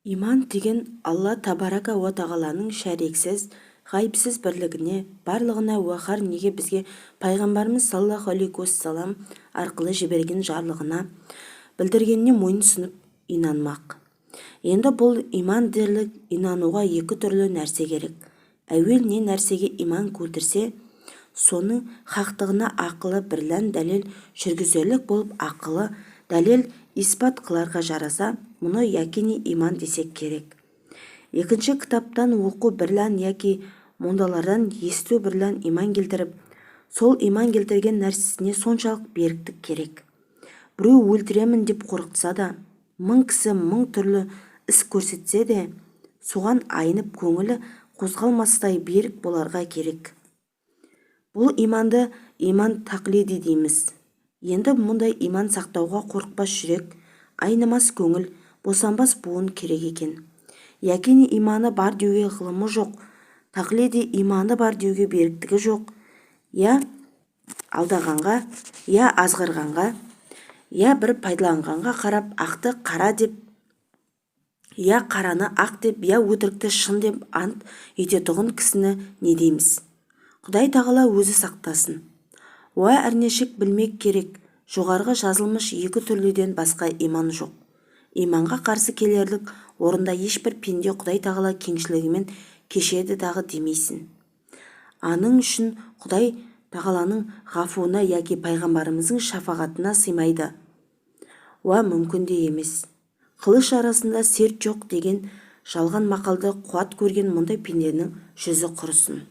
Иман деген Алла Табарака уа тағаланың шәрексіз, ғайыпсыз бірлігіне, барлығына уақар неге бізге пайғамбарымыз саллаллаху алейхи уассалам арқылы жіберген жарлығына білдіргеніне мойынсұнып инанмақ. Енді бұл иман дерлік инануға екі түрлі нәрсе керек. Әуел не нәрсеге иман келтірсе, соның хақтығына ақылы бірлән дәлел жүргізерлік болып ақылы дәлел испат қыларға жараса, мұны якини иман десек керек. Екінші кітаптан оқу бірлән яки мондалардан есту бірлән иман келтіріп, сол иман келтірген нәрсесіне соншалық беріктік керек. Біреу өлтіремін деп қорқытса да, мың кісі мың түрлі іс көрсетсе де, соған айнып көңілі қозғалмастай берік боларға керек. Бұл иманды иман тақлиди дейміз. Енді мұндай иман сақтауға қорықпас жүрек, айнымас көңіл, босанбас буын керек екен. Якини иманы бар деуге ғылымы жоқ, тақлиди иманы бар деуге беріктігі жоқ. Я алдағанға, я азғырғанға, я бір пайдаланғанға қарап ақты қара деп, я қараны ақ деп, я өтірікті шын деп ант ететұғын кісіні не дейміз? Құдай тағала өзі сақтасын. Уа әрнешік білмек керек, жоғарғы жазылмыш екі түрліден басқа иман жоқ. Иманға қарсы келерлік орында ешбір пенде Құдай тағала кеңшілігімен кешеді дағы демейсін. Аның үшін Құдай тағаланың ғафуына яки пайғамбарымыздың шафағатына сыймайды. Уа мүмкін де емес. Қылыш арасында серт жоқ деген жалған мақалды қуат көрген мұндай пенденің жүзі құрысын.